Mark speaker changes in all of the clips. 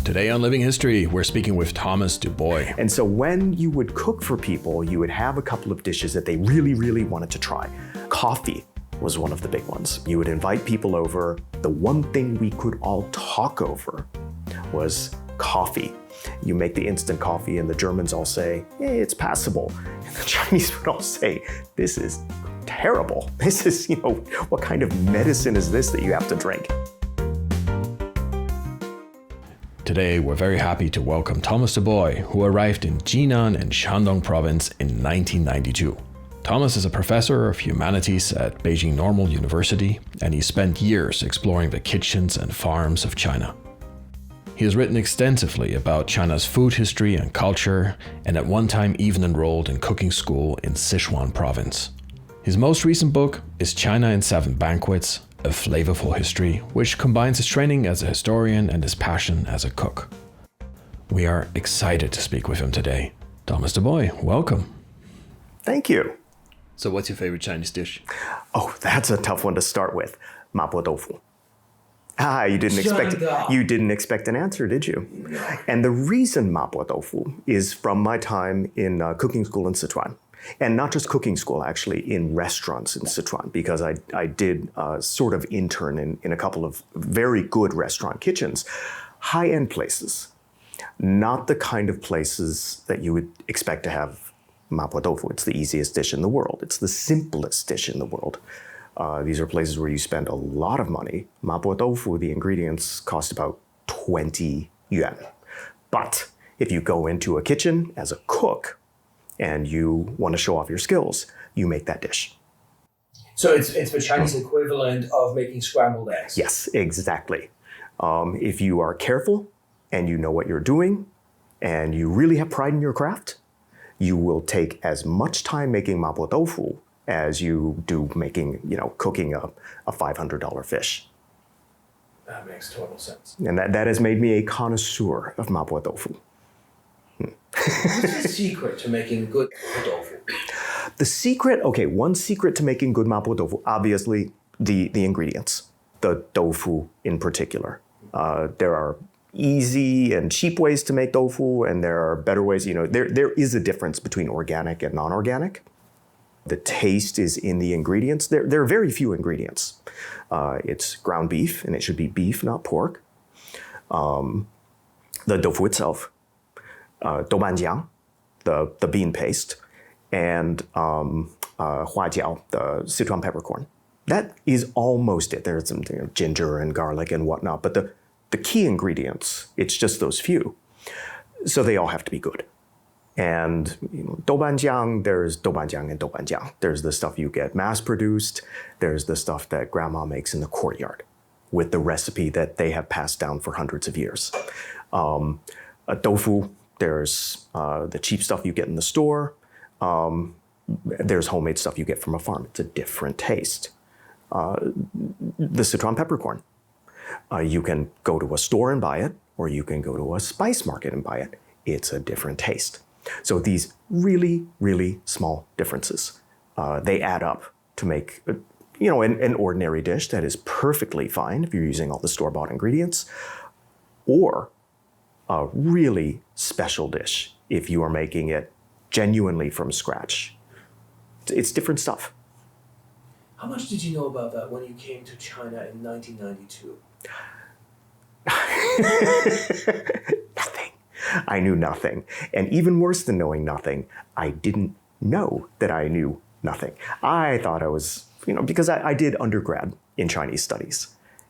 Speaker 1: Today on Living History, we're speaking with Thomas DuBois.
Speaker 2: And so when you would cook for people, you would have a couple of dishes that they really, really wanted to try. Coffee was one of the big ones. You would invite people over. The one thing we could all talk over was coffee. You make the instant coffee and the Germans all say, hey, it's passable. And the Chinese would all say, this is terrible. This is, what kind of medicine is this that you have to drink?
Speaker 1: Today, we're very happy to welcome Thomas DuBois, who arrived in Jinan in Shandong Province in 1992. Thomas is a professor of humanities at Beijing Normal University, and he spent years exploring the kitchens and farms of China. He has written extensively about China's food history and culture, and at one time even enrolled in cooking school in Sichuan Province. His most recent book is China in Seven Banquets, a Flavourful History, which combines his training as a historian and his passion as a cook. We are excited to speak with him today. Thomas DuBois, welcome.
Speaker 2: Thank you.
Speaker 1: So what's your favorite Chinese dish?
Speaker 2: Oh, that's a tough one to start with. Mapo tofu. You didn't expect an answer, did you?
Speaker 3: No.
Speaker 2: And the reason mapo tofu is from my time in cooking school in Sichuan. And not just cooking school, actually, in restaurants in Sichuan, because I did sort of intern in a couple of very good restaurant kitchens. High-end places, not the kind of places that you would expect to have mapo tofu. It's the easiest dish in the world. It's the simplest dish in the world. These are places where you spend a lot of money. Mapo tofu, the ingredients cost about 20 yuan. But if you go into a kitchen as a cook, and you want to show off your skills, you make that dish.
Speaker 3: So it's the Chinese equivalent of making scrambled eggs?
Speaker 2: Yes, exactly. If you are careful and you know what you're doing and you really have pride in your craft, you will take as much time making mapo tofu as you do making, cooking a $500 fish.
Speaker 3: That makes total sense.
Speaker 2: And that has made me a connoisseur of mapo tofu.
Speaker 3: What's the secret to making good tofu?
Speaker 2: The secret, one secret to making good mapo tofu, obviously the ingredients, the tofu in particular. There are easy and cheap ways to make tofu, and there are better ways. There is a difference between organic and non-organic. The taste is in the ingredients. There are very few ingredients. It's ground beef, and it should be beef, not pork. The tofu itself. Doubanjiang, the bean paste, and huajiao, the Sichuan peppercorn. That is almost it. There's some ginger and garlic and whatnot, but the key ingredients, it's just those few. So they all have to be good. And doubanjiang, there's doubanjiang and doubanjiang. There's the stuff you get mass-produced. There's the stuff that grandma makes in the courtyard with the recipe that they have passed down for hundreds of years. Tofu, there's the cheap stuff you get in the store. There's homemade stuff you get from a farm. It's a different taste. The Sichuan peppercorn. You can go to a store and buy it, or you can go to a spice market and buy it. It's a different taste. So these really, really small differences, they add up to make an ordinary dish that is perfectly fine if you're using all the store-bought ingredients, or a really special dish if you are making it genuinely from scratch. It's different stuff.
Speaker 3: How much did you know about that when you came to China in 1992?
Speaker 2: Nothing. I knew nothing. And even worse than knowing nothing, I didn't know that I knew nothing. I thought I was, because I did undergrad in Chinese studies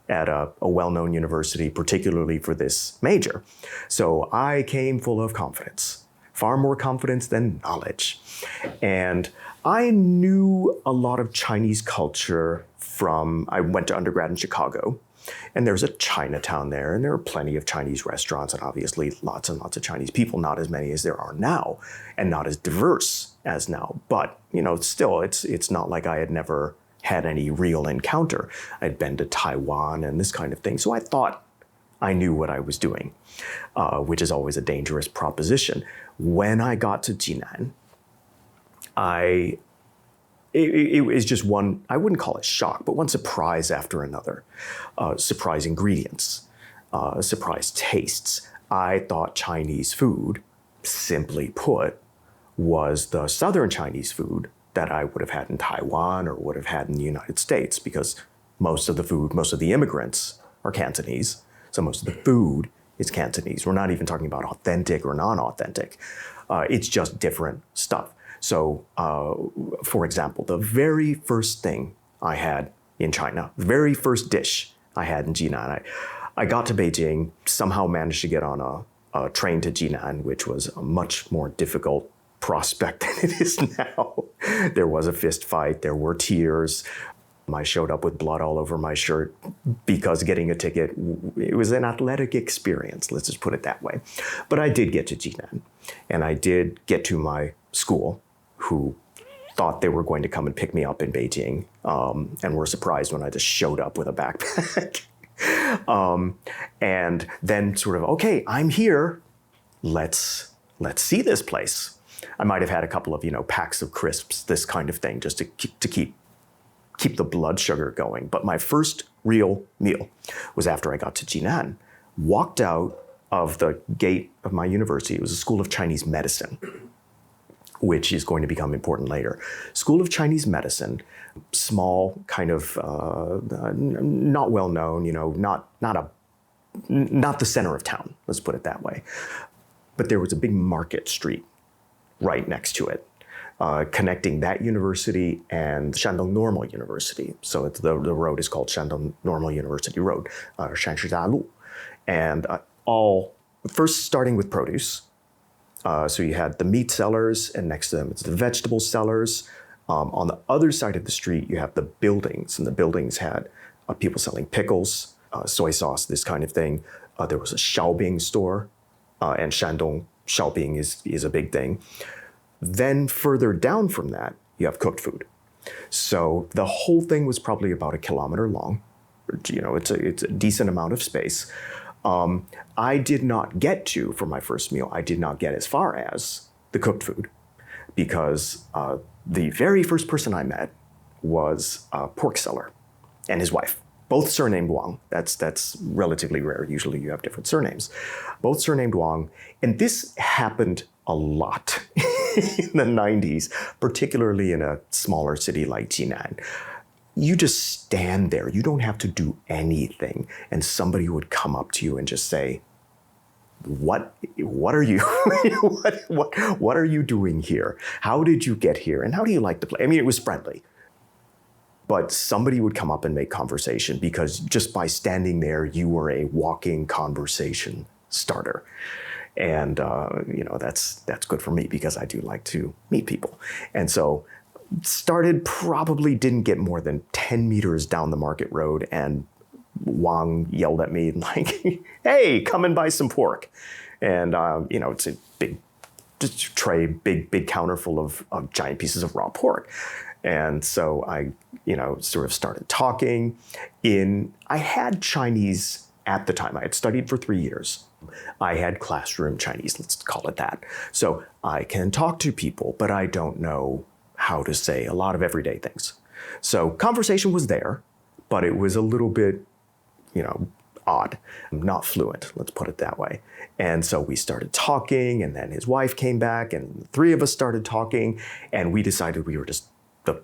Speaker 2: at a well-known university, particularly for this major. So I came full of confidence, far more confidence than knowledge. And I knew a lot of Chinese culture I went to undergrad in Chicago, and there's a Chinatown there, and there are plenty of Chinese restaurants, and obviously lots and lots of Chinese people, not as many as there are now, and not as diverse as now. But, still, it's not like I had never had any real encounter. I'd been to Taiwan and this kind of thing. So I thought I knew what I was doing, which is always a dangerous proposition. When I got to Jinan, it was just one, I wouldn't call it shock, but one surprise after another. Surprise ingredients, surprise tastes. I thought Chinese food, simply put, was the southern Chinese food that I would have had in Taiwan or would have had in the United States, because most of the immigrants are Cantonese, so most of the food is Cantonese. We're not even talking about authentic or non-authentic. It's just different stuff. So, for example, the very first thing I had in China, the very first dish I had in Jinan, I got to Beijing, somehow managed to get on a train to Jinan, which was a much more difficult prospect than it is now. There was a fist fight, there were tears. I showed up with blood all over my shirt because getting a ticket, it was an athletic experience, let's just put it that way. But I did get to Jinan, and I did get to my school, who thought they were going to come and pick me up in Beijing, and were surprised when I just showed up with a backpack. And then sort of, okay, I'm here, let's see this place. I might have had a couple of, packs of crisps, this kind of thing, just to keep the blood sugar going. But my first real meal was after I got to Jinan. Walked out of the gate of my university. It was a School of Chinese Medicine, which is going to become important later. School of Chinese Medicine, small, kind of not well known, not the center of town, let's put it that way. But there was a big market street right next to it, connecting that university and Shandong Normal University. So the road is called Shandong Normal University Road, Shanshi and all first starting with produce. So you had the meat sellers, and next to them it's the vegetable sellers. On the other side of the street, you have the buildings, and the buildings had people selling pickles, soy sauce, this kind of thing. There was a Xiaoping store, and Shandong Xiaoping is a big thing. Then further down from that, you have cooked food. So the whole thing was probably about 1 kilometer long. It's a decent amount of space. I did not get to, for my first meal, I did not get as far as the cooked food, because the very first person I met was a pork seller and his wife, both surnamed Wang. That's relatively rare. Usually you have different surnames. Both surnamed Wang. And this happened a lot in the 90s, particularly in a smaller city like Jinan. You just stand there. You don't have to do anything. And somebody would come up to you and just say, what are you, what are you doing here? How did you get here? And how do you like the place? I mean, it was friendly. But somebody would come up and make conversation, because just by standing there, you were a walking conversation starter. And, that's good for me, because I do like to meet people. And so probably didn't get more than 10 meters down the market road, and Wang yelled at me like, hey, come and buy some pork. And, it's a big tray, big counter full of giant pieces of raw pork. And so I, sort of started talking. I had Chinese at the time. I had studied for 3 years. I had classroom Chinese, let's call it that. So I can talk to people, but I don't know how to say a lot of everyday things. So conversation was there, but it was a little bit, odd, not fluent, let's put it that way. And so we started talking, and then his wife came back, and the three of us started talking, and we decided we were just the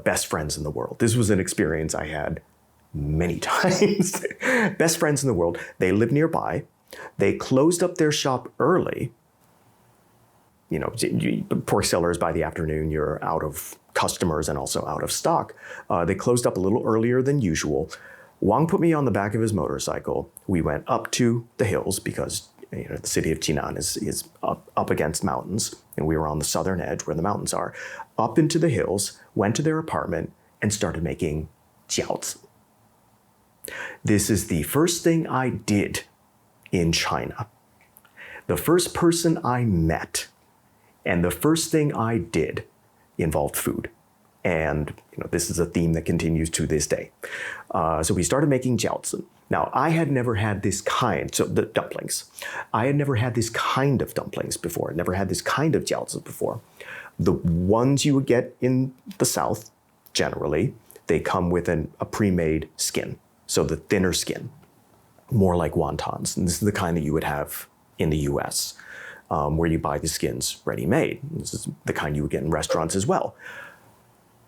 Speaker 2: best friends in the world. This was an experience I had many times. Best friends in the world. They lived nearby. They closed up their shop early. Pork sellers, by the afternoon, you're out of customers and also out of stock. They closed up a little earlier than usual. Wang put me on the back of his motorcycle. We went up to the hills, because the city of Jinan is up against mountains, and we were on the southern edge where the mountains are. Up into the hills, went to their apartment, and started making jiaozi. This is the first thing I did in China. The first person I met, and the first thing I did involved food. And this is a theme that continues to this day. So we started making jiaozi. Now, I had never had this kind, so the dumplings. I had never had this kind of dumplings before. I'd never had this kind of jiaozi before. The ones you would get in the South, generally, they come with a pre-made skin, so the thinner skin. more like wontons. And this is the kind that you would have in the US, where you buy the skins ready-made. This is the kind you would get in restaurants as well.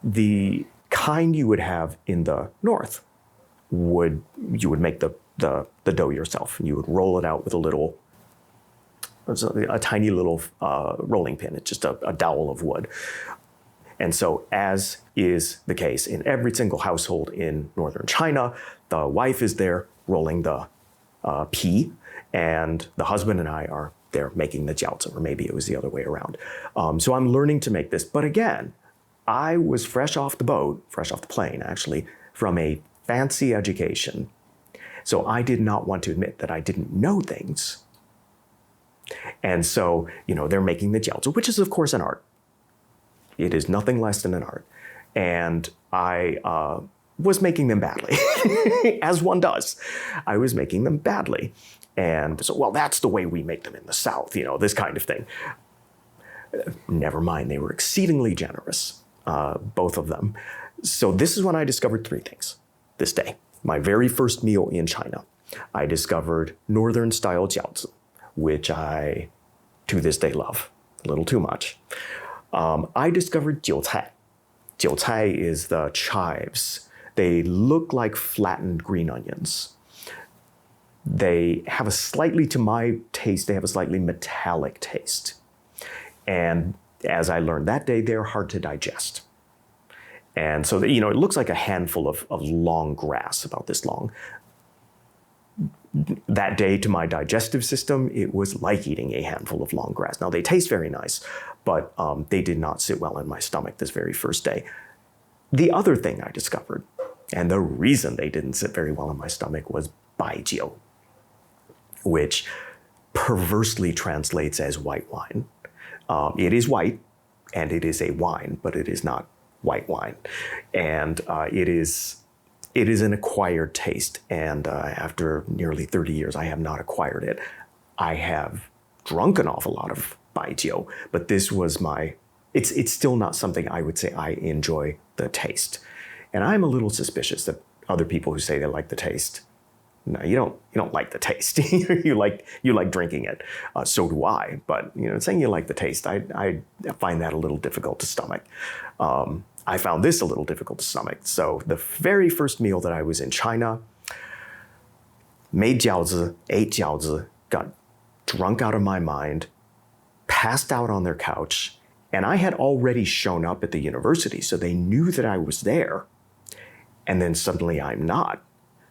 Speaker 2: The kind you would have in the North you would make the dough yourself, and you would roll it out with a tiny little rolling pin. It's just a dowel of wood. And so, as is the case in every single household in northern China, the wife is there rolling the pea, and the husband and I are there making the jiaozi, or maybe it was the other way around. So I'm learning to make this. But again, I was fresh off the plane actually, from a fancy education. So I did not want to admit that I didn't know things. And so, they're making the jiaozi, which is of course an art. It is nothing less than an art. And I was making them badly, as one does. I was making them badly. And so, well, that's the way we make them in the South, this kind of thing. Never mind, they were exceedingly generous, both of them. So this is when I discovered three things this day. My very first meal in China, I discovered northern style jiaozi, which I, to this day, love a little too much. I discovered jiucai. Jiucai is the chives. They look like flattened green onions. They have to my taste, they have a slightly metallic taste. And as I learned that day, they're hard to digest. And so, it looks like a handful of long grass, about this long. That day, to my digestive system, it was like eating a handful of long grass. Now, they taste very nice, but they did not sit well in my stomach this very first day. The other thing I discovered, and the reason they didn't sit very well in my stomach, was baijiu, which perversely translates as white wine. It is white, and it is a wine, but it is not white wine. And it is an acquired taste. And after nearly 30 years, I have not acquired it. I have drunk an awful lot of baijiu, but this was it's still not something I would say I enjoy the taste. And I'm a little suspicious that other people who say they like the taste, no, you don't like the taste. you like drinking it. So do I. But saying you like the taste, I find that a little difficult to stomach. I found this a little difficult to stomach. So the very first meal that I was in China, made jiaozi, ate jiaozi, got drunk out of my mind, passed out on their couch, and I had already shown up at the university, so they knew that I was there. And then suddenly I'm not.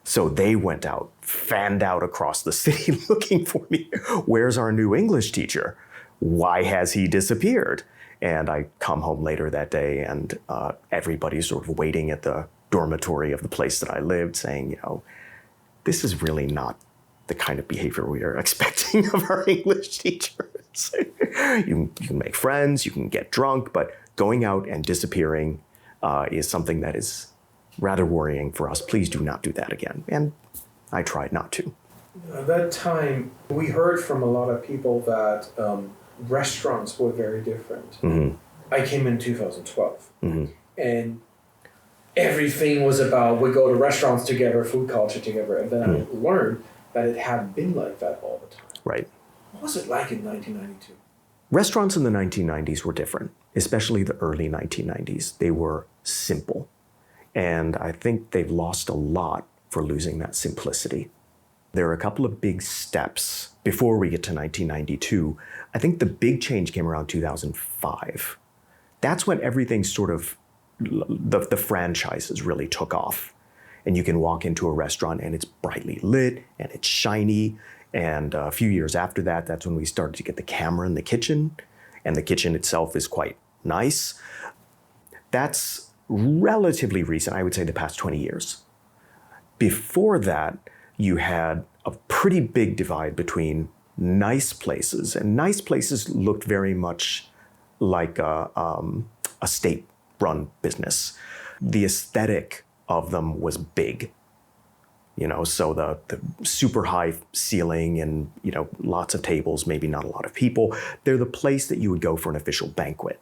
Speaker 2: So they went out, fanned out across the city looking for me. Where's our new English teacher? Why has he disappeared? And I come home later that day, and everybody's sort of waiting at the dormitory of the place that I lived, saying, this is really not the kind of behavior we are expecting of our English teachers. You can make friends, you can get drunk, but going out and disappearing is something that is rather worrying for us. Please do not do that again. And I tried not to.
Speaker 3: At that time, we heard from a lot of people that restaurants were very different.
Speaker 2: Mm-hmm.
Speaker 3: I came in 2012,
Speaker 2: mm-hmm.
Speaker 3: and everything was about we go to restaurants together, food culture together, and then I learned that it hadn't been like that all the time.
Speaker 2: Right.
Speaker 3: What was it like in 1992?
Speaker 2: Restaurants in the 1990s were different, especially the early 1990s. They were simple. And I think they've lost a lot for losing that simplicity. There are a couple of big steps before we get to 1992. I think the big change came around 2005. That's when everything sort of, the franchises really took off. And you can walk into a restaurant and it's brightly lit and it's shiny. And a few years after that, that's when we started to get the camera in the kitchen. And the kitchen itself is quite nice. That's relatively recent, I would say the past 20 years. Before that, you had a pretty big divide between nice places, and nice places looked very much like a state-run business. The aesthetic of them was big, so the super high ceiling and, lots of tables, maybe not a lot of people. They're the place that you would go for an official banquet,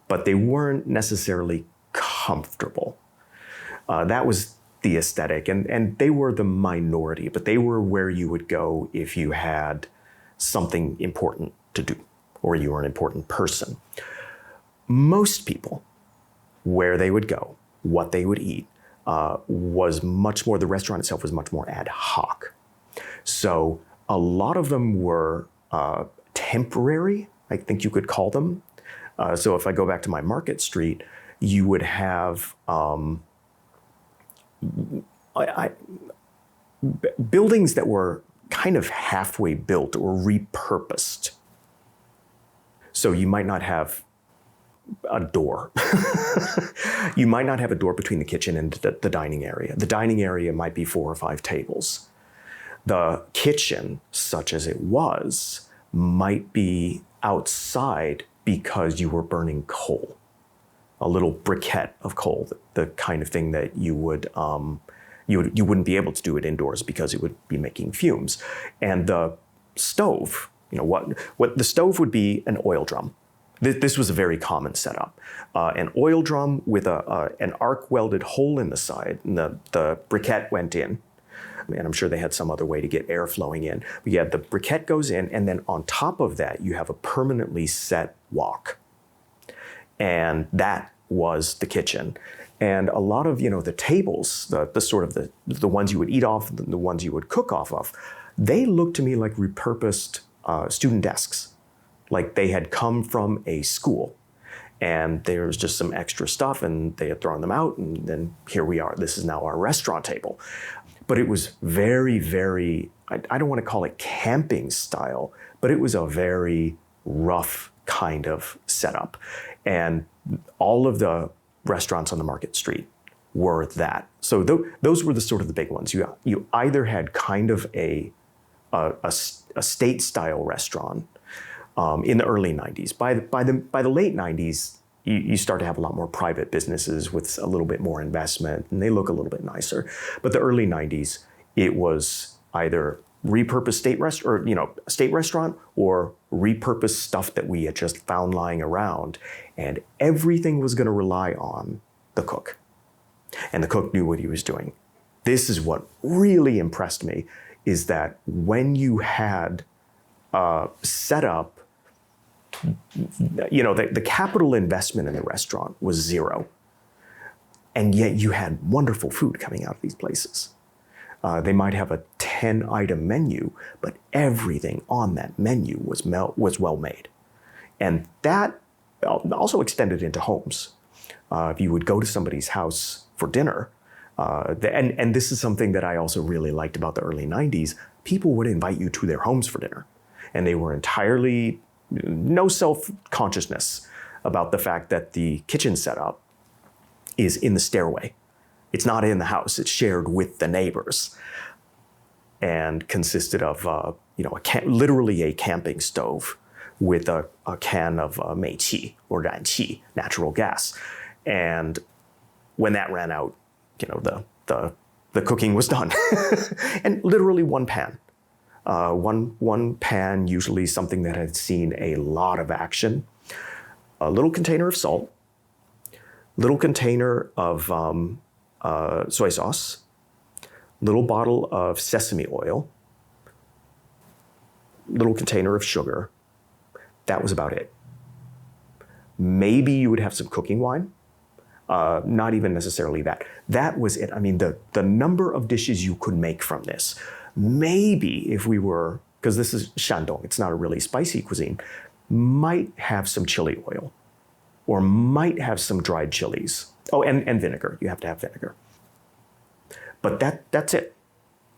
Speaker 2: but they weren't necessarily comfortable. That was the aesthetic, and they were the minority, but they were where you would go if you had something important to do or you were an important person. Most people, where they would go, what they would eat, was much more, the restaurant itself was much more ad hoc. So a lot of them were temporary, I think you could call them. So if I go back to my Market Street, you would have buildings that were kind of halfway built or repurposed. So you might not have a door. You might not have a door between the kitchen and the dining area. The dining area might be 4 or 5 tables. The kitchen, such as it was, might be outside because you were burning coal. A little briquette of coal, the kind of thing that you wouldn't be able to do it indoors because it would be making fumes. And the stove, what the stove would be an oil drum. This was a very common setup. An oil drum with an arc welded hole in the side, and the briquette went in. And I'm sure they had some other way to get air flowing in. But yeah, the briquette goes in, and then on top of that, you have a permanently set wok. And that was the kitchen. And a lot of, the tables, the sort of the ones you would eat off, the ones you would cook off of, they looked to me like repurposed student desks. Like they had come from a school and there was just some extra stuff and they had thrown them out, and then here we are. This is now our restaurant table. But it was very, very, I don't want to call it camping style, but it was a very rough kind of setup. And all of the restaurants on the Market Street were that. So those were the sort of the big ones. You either had kind of a state style restaurant in the early 90s. By the late 90s, you start to have a lot more private businesses with a little bit more investment, and they look a little bit nicer. But the early 90s, it was either repurposed state restaurant or repurposed stuff that we had just found lying around, and everything was going to rely on the cook. And the cook knew what he was doing. This is what really impressed me, is that when you had set up, the capital investment in the restaurant was zero. And yet you had wonderful food coming out of these places. They might have a 10-item menu, but everything on that menu was well made. And that also extended into homes. If you would go to somebody's house for dinner, and this is something that I also really liked about the early 90s, people would invite you to their homes for dinner. And they were entirely no self-consciousness about the fact that the kitchen setup is in the stairway. It's not in the house, it's shared with the neighbors, and consisted of literally a camping stove with a can of meiqi or ranqi, natural gas. And when that ran out, the cooking was done. And literally one pan. One pan, usually something that had seen a lot of action. A little container of salt, little container of soy sauce, little bottle of sesame oil, little container of sugar. That was about it. Maybe you would have some cooking wine. Not even necessarily that. That was it. I mean, the number of dishes you could make from this. Maybe if we were, because this is Shandong, it's not a really spicy cuisine, might have some chili oil or might have some dried chilies. Oh, and vinegar. You have to have vinegar. But that's it.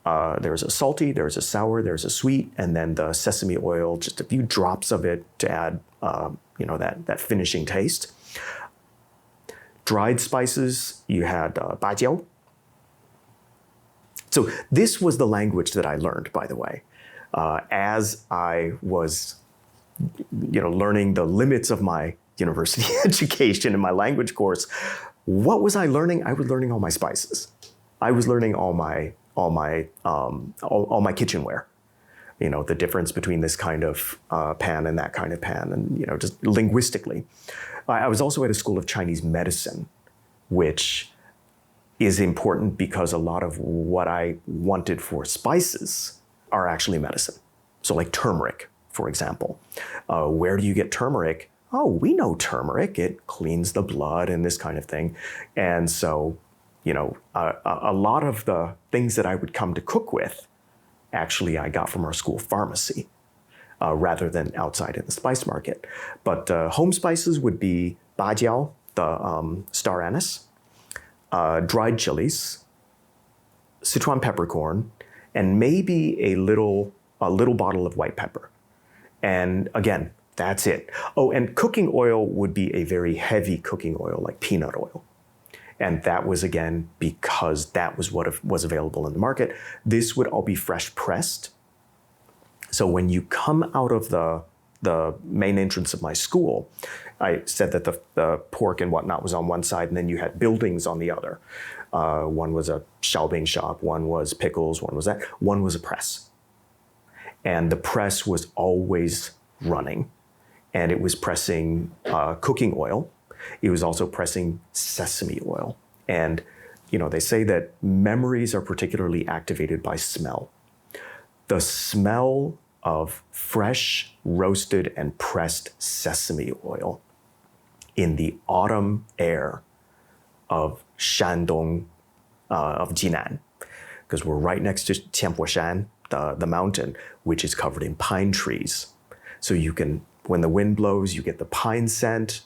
Speaker 2: There's a salty, there's a sour, there's a sweet, and then the sesame oil, just a few drops of it to add, that finishing taste. Dried spices, you had baijiao. So this was the language that I learned, by the way, as I was, learning the limits of my university education and my language course. What was I learning? I was learning all my spices. I was learning all my kitchenware. The difference between this kind of pan and that kind of pan, and just linguistically. I was also at a school of Chinese medicine, which is important because a lot of what I wanted for spices are actually medicine. So like turmeric, for example. Where do you get turmeric? Oh, we know turmeric. It cleans the blood and this kind of thing. And so, a lot of the things that I would come to cook with, actually I got from our school pharmacy rather than outside in the spice market. But home spices would be bajiao, the star anise, dried chilies, Sichuan peppercorn, and maybe a little bottle of white pepper. And again, that's it. Oh, and cooking oil would be a very heavy cooking oil, like peanut oil. And that was, again, because that was what was available in the market. This would all be fresh pressed. So when you come out of the main entrance of my school, I said that the pork and whatnot was on one side, and then you had buildings on the other. One was a Xiaoping shop, one was pickles, one was that, one was a press. And the press was always running. And it was pressing cooking oil. It was also pressing sesame oil. And, they say that memories are particularly activated by smell. The smell of fresh, roasted, and pressed sesame oil in the autumn air of Shandong, of Jinan, because we're right next to Tianposhan, the mountain, which is covered in pine trees. So you can, when the wind blows, you get the pine scent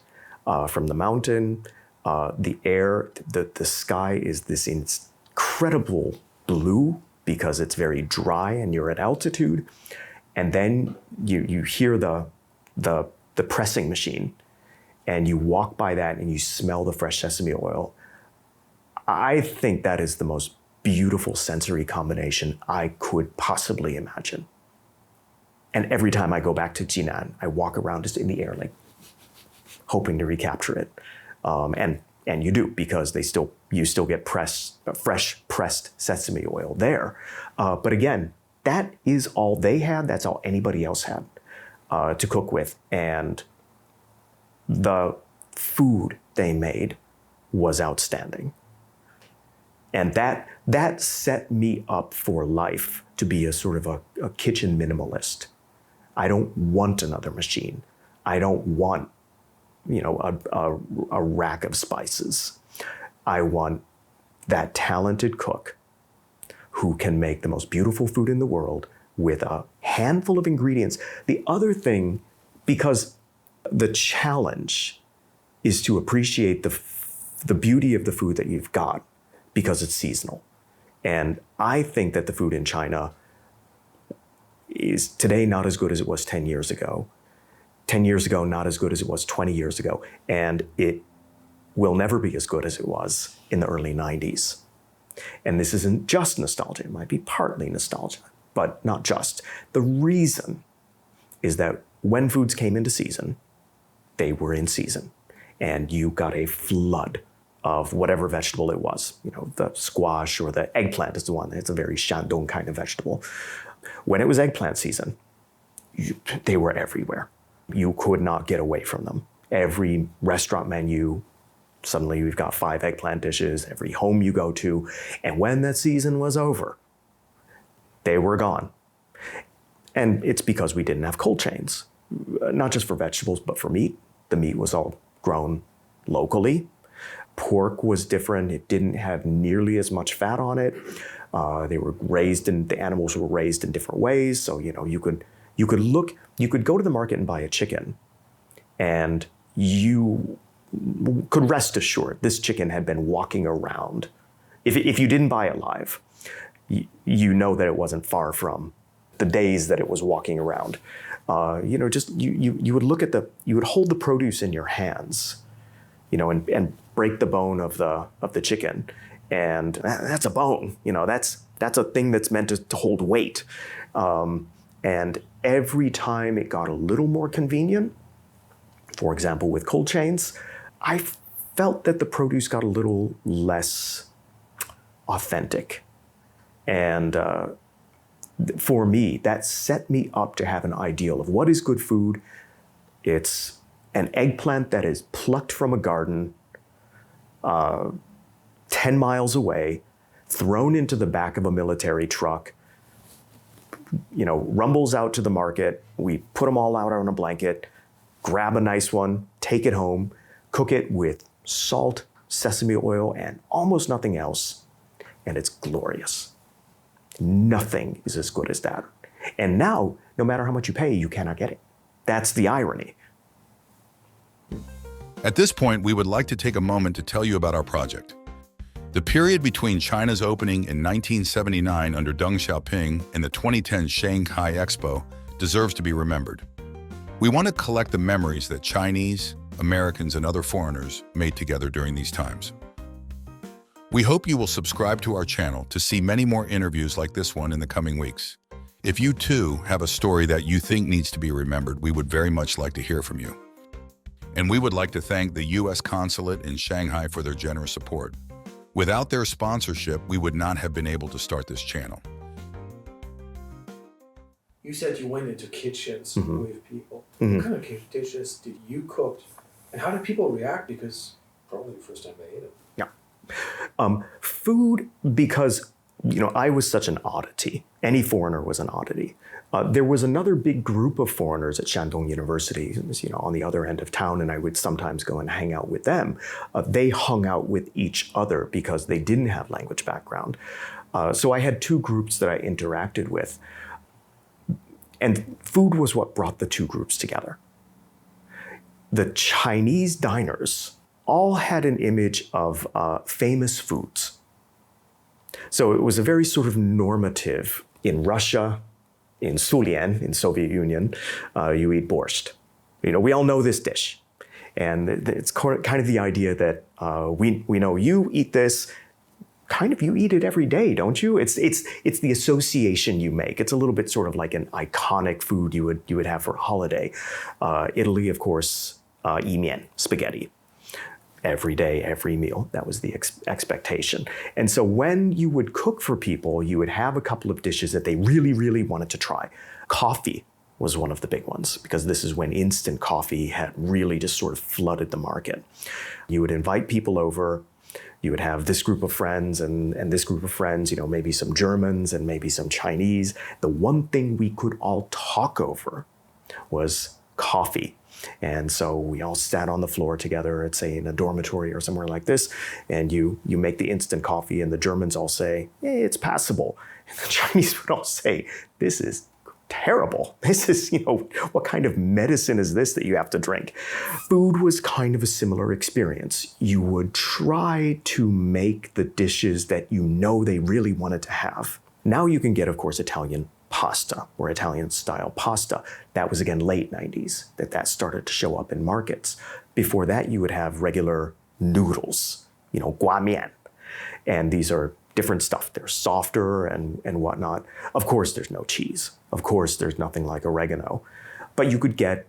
Speaker 2: from the mountain. The air, the sky is this incredible blue because it's very dry and you're at altitude. And then you hear the pressing machine, and you walk by that and you smell the fresh sesame oil. I think that is the most beautiful sensory combination I could possibly imagine. And every time I go back to Jinan, I walk around just in the air, like hoping to recapture it. And you do, because you still get fresh pressed sesame oil there. But again, that is all they had. That's all anybody else had to cook with. And the food they made was outstanding. And that set me up for life to be a sort of a kitchen minimalist. I don't want another machine. I don't want, a rack of spices. I want that talented cook who can make the most beautiful food in the world with a handful of ingredients. The other thing, because the challenge is to appreciate the beauty of the food that you've got because it's seasonal. And I think that the food in China is today not as good as it was 10 years ago. 10 years ago, not as good as it was 20 years ago. And it will never be as good as it was in the early 90s. And this isn't just nostalgia. It might be partly nostalgia, but not just. The reason is that when foods came into season, they were in season. And you got a flood of whatever vegetable it was. The squash or the eggplant is the one. It's a very Shandong kind of vegetable. When it was eggplant season, they were everywhere. You could not get away from them. Every restaurant menu, suddenly we've got 5 eggplant dishes, every home you go to. And when that season was over, they were gone. And it's because we didn't have cold chains, not just for vegetables, but for meat. The meat was all grown locally. Pork was different. It didn't have nearly as much fat on it. The animals were raised in different ways. So, you could go to the market and buy a chicken, and you could rest assured this chicken had been walking around. If you didn't buy it live, you know that it wasn't far from the days that it was walking around. You would look at you would hold the produce in your hands, and break the bone of the chicken, and that's a bone. That's a thing that's meant to hold weight. And every time it got a little more convenient, for example, with cold chains, I felt that the produce got a little less authentic. And for me, that set me up to have an ideal of what is good food. It's an eggplant that is plucked from a garden, 10 miles away, thrown into the back of a military truck, rumbles out to the market. We put them all out on a blanket, grab a nice one, take it home, cook it with salt, sesame oil, and almost nothing else. And it's glorious. Nothing is as good as that. And now, no matter how much you pay, you cannot get it. That's the irony.
Speaker 4: At this point, we would like to take a moment to tell you about our project. The period between China's opening in 1979 under Deng Xiaoping and the 2010 Shanghai Expo deserves to be remembered. We want to collect the memories that Chinese, Americans, and other foreigners made together during these times. We hope you will subscribe to our channel to see many more interviews like this one in the coming weeks. If you too have a story that you think needs to be remembered, we would very much like to hear from you. And we would like to thank the U.S. Consulate in Shanghai for their generous support. Without their sponsorship, we would not have been able to start this channel.
Speaker 3: You said you went into kitchens with people. What kind of dishes did you cook? And how did people react? Because probably the first time they ate it.
Speaker 2: Yeah. Food, because, I was such an oddity. Any foreigner was an oddity. There was another big group of foreigners at Shandong University, it was, on the other end of town, and I would sometimes go and hang out with them. They hung out with each other because they didn't have language background. So I had two groups that I interacted with. And food was what brought the two groups together. The Chinese diners all had an image of famous foods. So it was a very sort of normative. In Russia, in Sulian, in Soviet Union, you eat borscht. We all know this dish. And it's kind of the idea that we know you eat this, kind of you eat it every day, don't you? It's the association you make. It's a little bit sort of like an iconic food you would have for a holiday. Italy, of course, yi mian, spaghetti. Every day, every meal. That was the expectation. And so when you would cook for people, you would have a couple of dishes that they really, really wanted to try. Coffee was one of the big ones, because this is when instant coffee had really just sort of flooded the market. You would invite people over. You would have this group of friends and this group of friends, maybe some Germans and maybe some Chinese. The one thing we could all talk over was coffee. And so we all sat on the floor together at, say, in a dormitory or somewhere like this, and you make the instant coffee, and the Germans all say, hey, it's passable. And the Chinese would all say, this is terrible. This is, what kind of medicine is this that you have to drink? Food was kind of a similar experience. You would try to make the dishes that they really wanted to have. Now you can get, of course, Italian pasta or Italian-style pasta. That was, again, late 90s that started to show up in markets. Before that, you would have regular noodles, guamian. And these are different stuff. They're softer and whatnot. Of course, there's no cheese. Of course, there's nothing like oregano. But you could get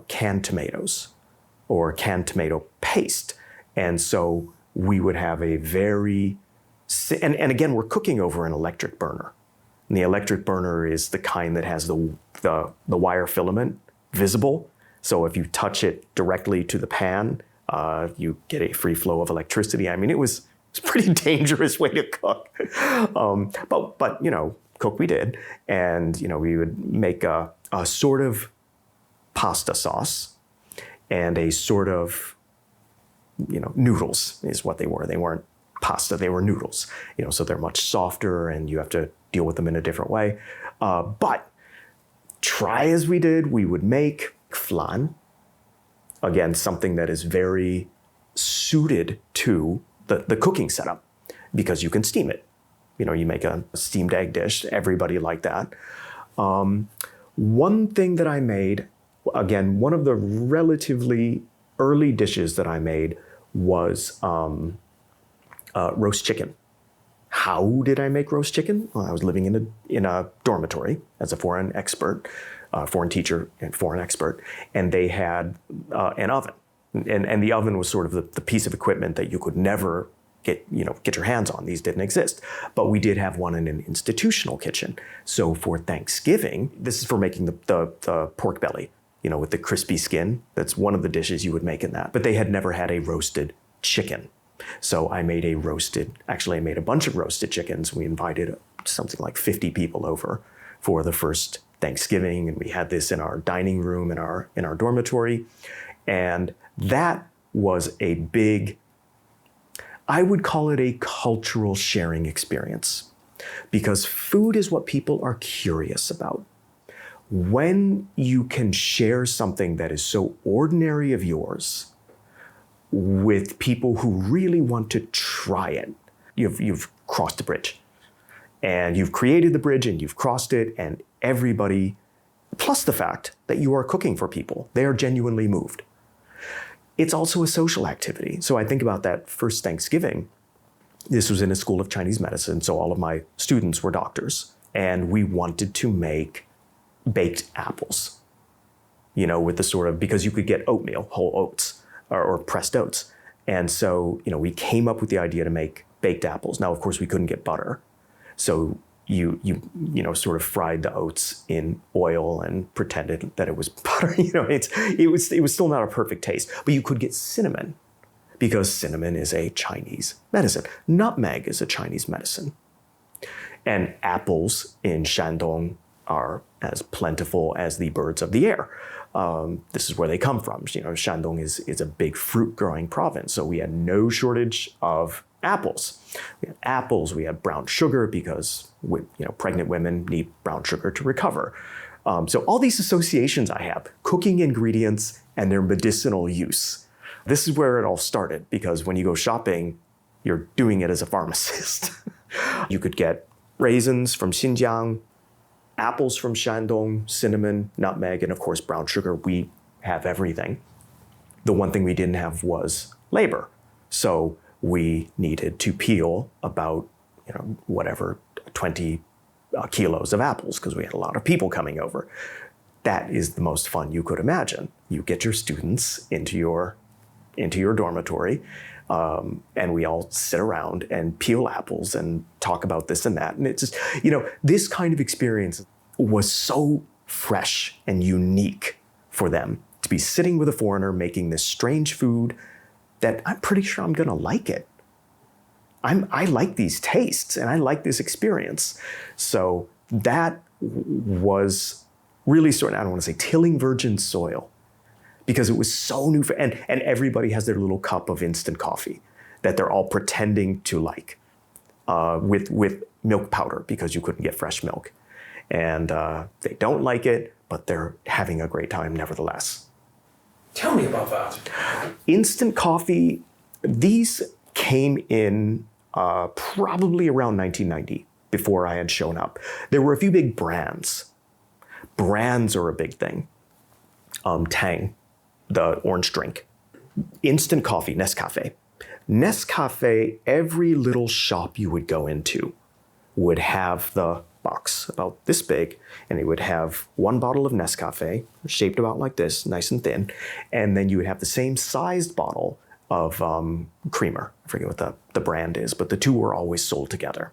Speaker 2: canned tomatoes or canned tomato paste. And so we would have a very... And again, we're cooking over an electric burner. And the electric burner is the kind that has the wire filament visible. So if you touch it directly to the pan, you get a free flow of electricity. I mean, it was a pretty dangerous way to cook. But cook we did. And, we would make a sort of pasta sauce and a sort of, noodles is what they were. They weren't pasta, they were noodles. So they're much softer and you have to deal with them in a different way. But try as we did, we would make flan. Again, something that is very suited to the cooking setup because you can steam it. You make a steamed egg dish, everybody liked that. One thing that I made, again, one of the relatively early dishes that I made was roast chicken. How did I make roast chicken? Well, I was living in a dormitory as a foreign teacher and foreign expert, and they had an oven. And the oven was sort of the piece of equipment that you could never get your hands on. These didn't exist. But we did have one in an institutional kitchen. So for Thanksgiving, this is for making the pork belly, with the crispy skin. That's one of the dishes you would make in that. But they had never had a roasted chicken. So I made a bunch of roasted chickens. We invited something like 50 people over for the first Thanksgiving, and we had this in our dining room in our dormitory. And that was a big, I would call it a cultural sharing experience, because food is what people are curious about. When you can share something that is so ordinary of yours with people who really want to try it, you've crossed the bridge. And you've created the bridge and you've crossed it, and everybody, plus the fact that you are cooking for people, they are genuinely moved. It's also a social activity. So I think about that first Thanksgiving. This was in a school of Chinese medicine, so all of my students were doctors. And we wanted to make baked apples, with the sort of, because you could get oatmeal, whole oats, or pressed oats. And so, we came up with the idea to make baked apples. Now, of course, we couldn't get butter. So you sort of fried the oats in oil and pretended that it was butter. It was still not a perfect taste, but you could get cinnamon, because cinnamon is a Chinese medicine. Nutmeg is a Chinese medicine. And apples in Shandong are as plentiful as the birds of the air. This is where they come from. Shandong is a big fruit growing province, so we had no shortage of apples. We had apples, we had brown sugar, because pregnant women need brown sugar to recover. So all these associations I have, cooking ingredients and their medicinal use. This is where it all started, because when you go shopping, you're doing it as a pharmacist. You could get raisins from Xinjiang, apples from Shandong, cinnamon, nutmeg, and of course brown sugar. We have everything. The one thing we didn't have was labor. So we needed to peel about, 20 kilos of apples, because we had a lot of people coming over. That is the most fun you could imagine. You get your students into your dormitory, and we all sit around and peel apples and talk about this and that. And it's just, this kind of experience was so fresh and unique for them, to be sitting with a foreigner making this strange food that I'm pretty sure I'm gonna like it. I like these tastes and I like this experience. So that was really sort of, I don't want to say tilling virgin soil, because it was so new and everybody has their little cup of instant coffee that they're all pretending to like, with milk powder, because you couldn't get fresh milk. And they don't like it, but they're having a great time nevertheless.
Speaker 3: Tell me about that.
Speaker 2: Instant coffee, these came in probably around 1990, before I had shown up. There were a few big brands. Brands are a big thing. Tang, the orange drink. Instant coffee, Nescafe. Nescafe, every little shop you would go into would have the box about this big, and it would have one bottle of Nescafe, shaped about like this, nice and thin, and then you would have the same sized bottle of creamer. I forget what the brand is, but the two were always sold together.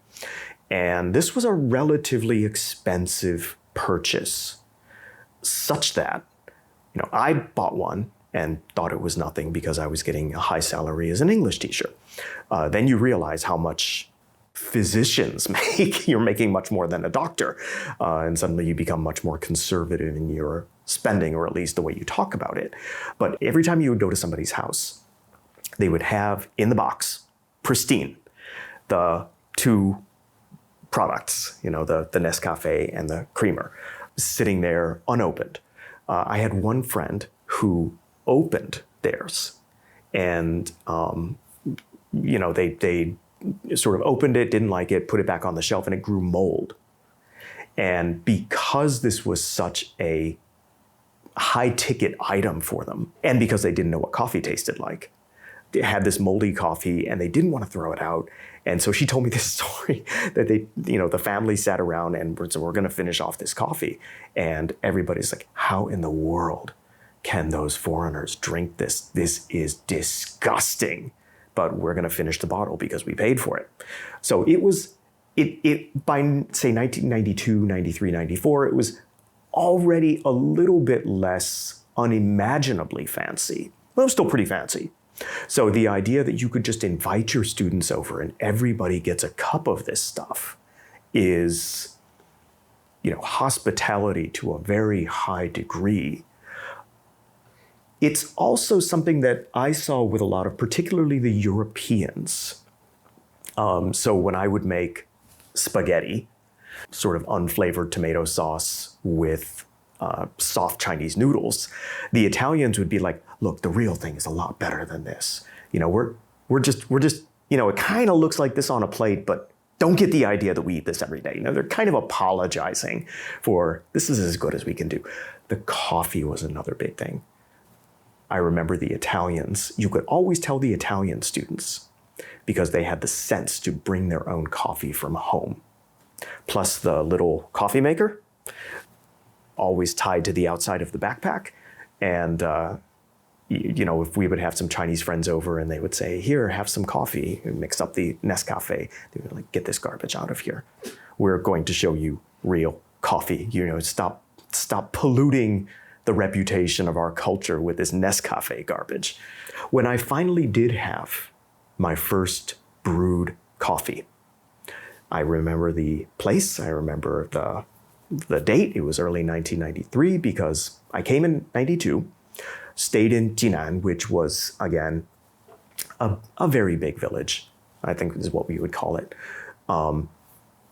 Speaker 2: And this was a relatively expensive purchase, such that, I bought one and thought it was nothing because I was getting a high salary as an English teacher. Then you realize how much physicians make. You're making much more than a doctor. And suddenly you become much more conservative in your spending, or at least the way you talk about it. But every time you would go to somebody's house, they would have in the box, pristine, the two products, the Nescafe and the creamer, sitting there unopened. I had one friend who opened theirs, and they sort of opened it, didn't like it, put it back on the shelf, and it grew mold. And because this was such a high-ticket item for them, and because they didn't know what coffee tasted like, they had this moldy coffee and they didn't want to throw it out. And so she told me this story that the family sat around and said, we're going to finish off this coffee. And everybody's like, how in the world can those foreigners drink this? This is disgusting. But we're going to finish the bottle because we paid for it. So it by say 1992, 93, 94, it was already a little bit less unimaginably fancy. But it was still pretty fancy. So the idea that you could just invite your students over and everybody gets a cup of this stuff is, hospitality to a very high degree. It's also something that I saw with a lot of, particularly the Europeans. So when I would make spaghetti, sort of unflavored tomato sauce with soft Chinese noodles, the Italians would be like, look, the real thing is a lot better than this. We're just, it kind of looks like this on a plate, but don't get the idea that we eat this every day. They're kind of apologizing for, this is as good as we can do. The coffee was another big thing. I remember the Italians, you could always tell the Italian students because they had the sense to bring their own coffee from home. Plus the little coffee maker, always tied to the outside of the backpack. And, if we would have some Chinese friends over and they would say, here, have some coffee, and mix up the Nescafe, they would like, get this garbage out of here. We're going to show you real coffee. Stop polluting the reputation of our culture with this Nescafe garbage. When I finally did have my first brewed coffee, I remember the place, I remember the date. It was early 1993 because I came in 92, stayed in Jinan, which was, again, a very big village, I think is what we would call it.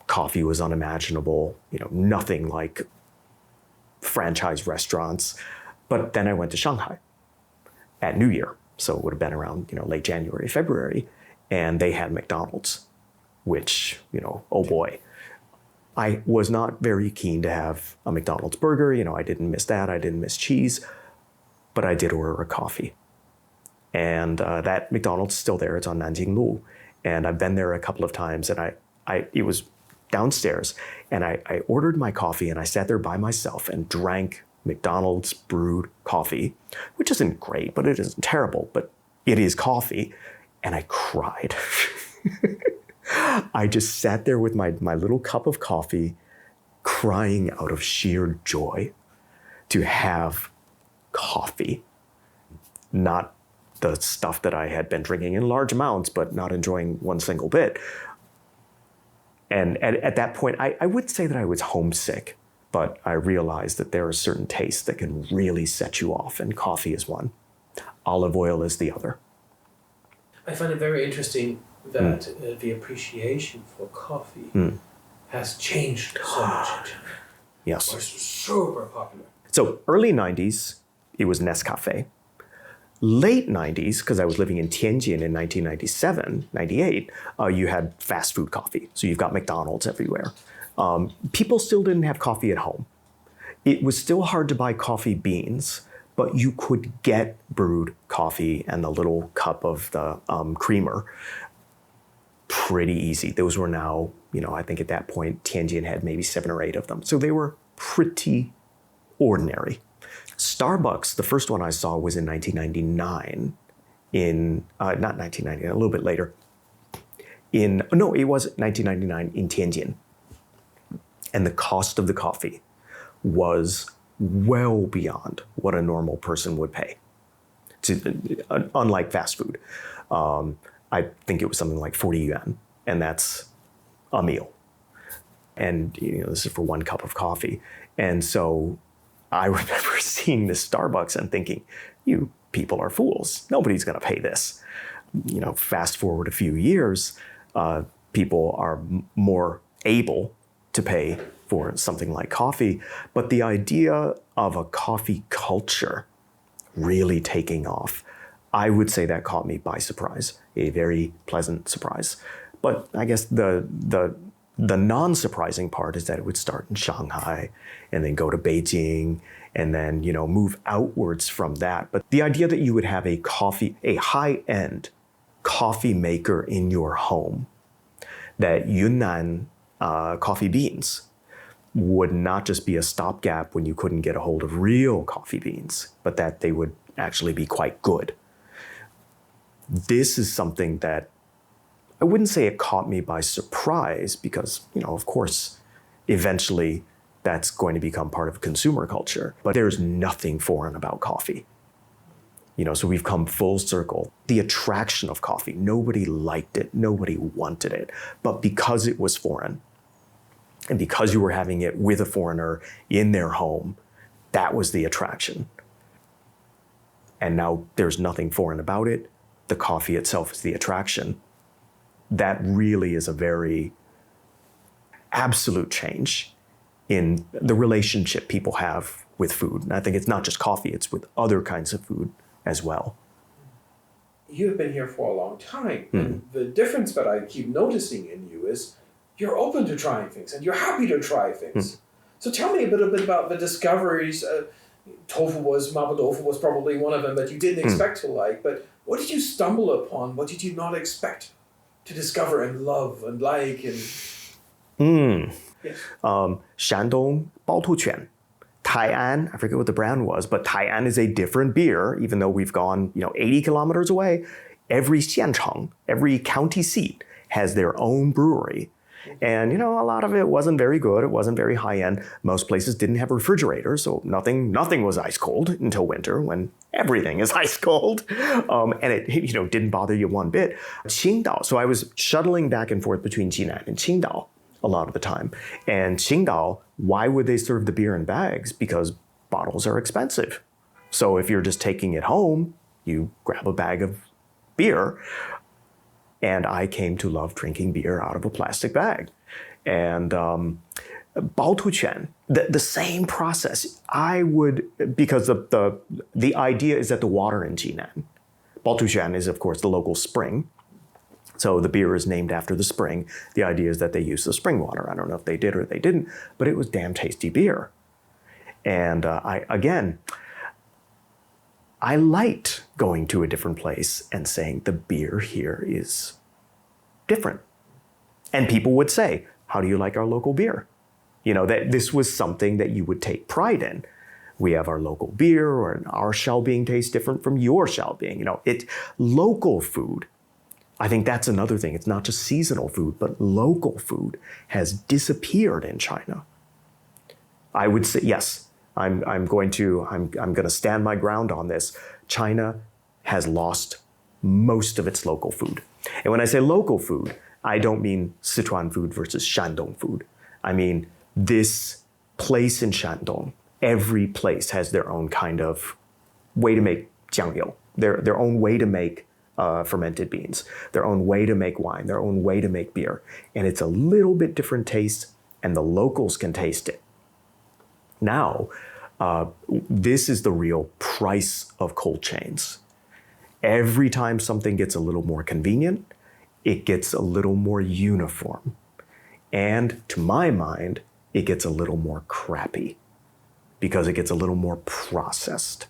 Speaker 2: Coffee was unimaginable, nothing like franchise restaurants. But then I went to Shanghai at New Year. So it would have been around, late January, February. And they had McDonald's, which, oh boy. I was not very keen to have a McDonald's burger. I didn't miss that. I didn't miss cheese. But I did order a coffee. And that McDonald's is still there. It's on Nanjing Lu. And I've been there a couple of times. And it was downstairs. And I ordered my coffee and I sat there by myself and drank McDonald's brewed coffee, which isn't great, but it isn't terrible, but it is coffee. And I cried. I just sat there with my little cup of coffee, crying out of sheer joy to have coffee. Not the stuff that I had been drinking in large amounts, but not enjoying one single bit. And at that point, I would say that I was homesick, but I realized that there are certain tastes that can really set you off, and coffee is one. Olive oil is the other.
Speaker 3: I find it very interesting that the appreciation for coffee has changed so much in China.
Speaker 2: Yes.
Speaker 3: It's super popular.
Speaker 2: So early 90s, it was Nescafe. Late 90s, because I was living in Tianjin in 1997, 98, you had fast food coffee. So you've got McDonald's everywhere. People still didn't have coffee at home. It was still hard to buy coffee beans, but you could get brewed coffee and the little cup of the creamer pretty easy. Those were now, I think at that point, Tianjin had maybe 7 or 8 of them. So they were pretty ordinary. Starbucks, the first one I saw was in 1999 not 1999, a little bit later. It was 1999 in Tianjin. And the cost of the coffee was well beyond what a normal person would pay. Unlike fast food. I think it was something like 40 yuan, and that's a meal. And this is for 1 cup of coffee. And so I remember seeing this Starbucks and thinking, you people are fools. Nobody's going to pay this. Fast forward a few years, people are more able to pay for something like coffee. But the idea of a coffee culture really taking off, I would say that caught me by surprise, a very pleasant surprise. But I guess the non-surprising part is that it would start in Shanghai and then go to Beijing and then, move outwards from that. But the idea that you would have a high-end coffee maker in your home, that Yunnan coffee beans would not just be a stopgap when you couldn't get a hold of real coffee beans, but that they would actually be quite good. This is something that I wouldn't say it caught me by surprise because, of course, eventually that's going to become part of consumer culture. But there's nothing foreign about coffee. So we've come full circle. The attraction of coffee, nobody liked it, nobody wanted it. But because it was foreign, and because you were having it with a foreigner in their home, that was the attraction. And now there's nothing foreign about it. The coffee itself is the attraction. That really is a very absolute change in the relationship people have with food. And I think it's not just coffee, it's with other kinds of food as well.
Speaker 3: You've been here for a long time. And the difference that I keep noticing in you is you're open to trying things and you're happy to try things. So tell me a little bit about the discoveries. Mapo tofu was probably one of them that you didn't expect to like, but what did you stumble upon? What did you not expect to discover and love and like? And yes.
Speaker 2: Shandong Province, Tai'an, I forget what the brand was, but Tai'an is a different beer, even though we've gone 80 kilometers away. Every xiancheng, every county seat has their own brewery. And a lot of it wasn't very good. It wasn't very high end. Most places didn't have refrigerators, so nothing was ice cold until winter when everything is ice cold. And it didn't bother you one bit. Qingdao. So I was shuttling back and forth between Jinan and Qingdao a lot of the time. And Qingdao, why would they serve the beer in bags? Because bottles are expensive. So if you're just taking it home, you grab a bag of beer. And I came to love drinking beer out of a plastic bag. And Baotuquan, the same process. Because the idea is that the water in Jinan, Baotuquan is of course the local spring. So the beer is named after the spring. The idea is that they use the spring water. I don't know if they did or they didn't, but it was damn tasty beer. And I liked going to a different place and saying the beer here is different. And people would say, how do you like our local beer? That this was something that you would take pride in. We have our local beer, or our Xiaoping tastes different from your Xiaoping. It's local food. I think that's another thing. It's not just seasonal food, but local food has disappeared in China. I would say, yes, I'm going to stand my ground on this. China has lost most of its local food. And when I say local food, I don't mean Sichuan food versus Shandong food. I mean this place in Shandong. Every place has their own kind of way to make jiangyou, their own way to make fermented beans, their own way to make wine, their own way to make beer. And it's a little bit different taste, and the locals can taste it. Now, this is the real price of cold chains. Every time something gets a little more convenient, it gets a little more uniform. And to my mind, it gets a little more crappy because it gets a little more processed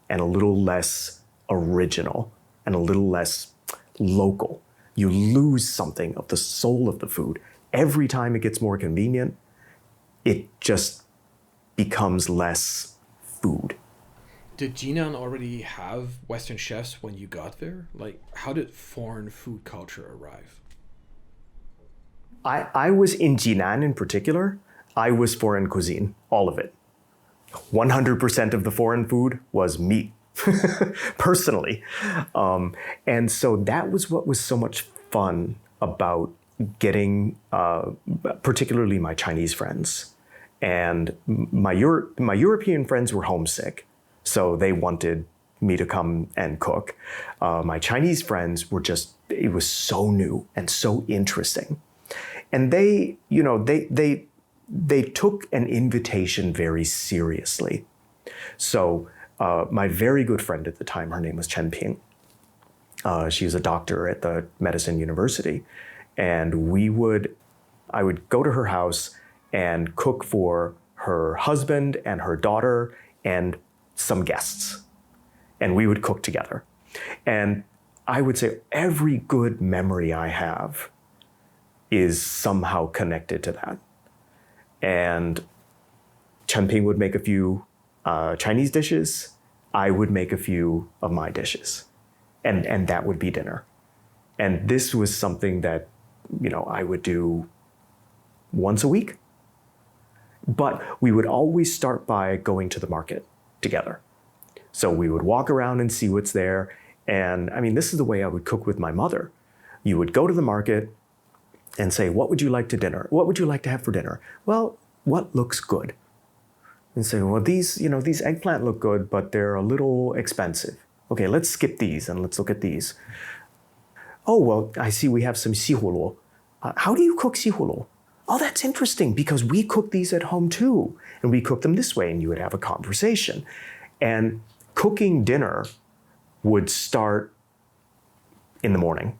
Speaker 2: and a little less original and a little less local. You lose something of the soul of the food. Every time it gets more convenient, it just becomes less food.
Speaker 1: Did Jinan already have Western chefs when you got there? Like, how did foreign food culture arrive?
Speaker 2: I was in Jinan in particular. I was foreign cuisine, all of it. 100% of the foreign food was meat, personally. And so that was what was so much fun about getting, particularly my Chinese friends. And my European friends were homesick, so they wanted me to come and cook. My Chinese friends were it was so new and so interesting. And they took an invitation very seriously. So my very good friend at the time, her name was Chen Ping. She was a doctor at the medicine university. And I would go to her house and cook for her husband and her daughter and some guests. And we would cook together. And I would say every good memory I have is somehow connected to that. And Chen Ping would make a few Chinese dishes. I would make a few of my dishes. And that would be dinner. And this was something that, I would do once a week. But we would always start by going to the market together. So we would walk around and see what's there. And I mean, this is the way I would cook with my mother. You would go to the market and say, what would you like to dinner? What would you like to have for dinner? Well, what looks good? And say, well, these eggplant look good, but they're a little expensive. Okay, let's skip these and let's look at these. Oh, well, I see we have some 西葫芦. How do you cook 西葫芦? Oh, that's interesting because we cook these at home too. And we cook them this way, and you would have a conversation. And cooking dinner would start in the morning.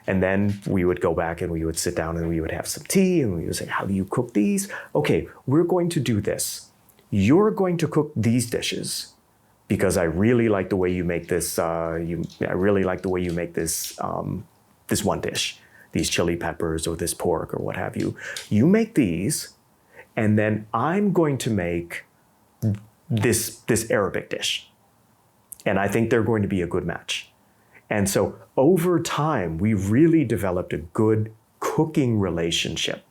Speaker 2: And then we would go back and we would sit down and we would have some tea and we would say, how do you cook these? Okay, we're going to do this. You're going to cook these dishes because I really like the way you make this. I really like the way you make this this one dish, these chili peppers or this pork or what have you. You make these, and then I'm going to make this Arabic dish. And I think they're going to be a good match. And so over time, we really developed a good cooking relationship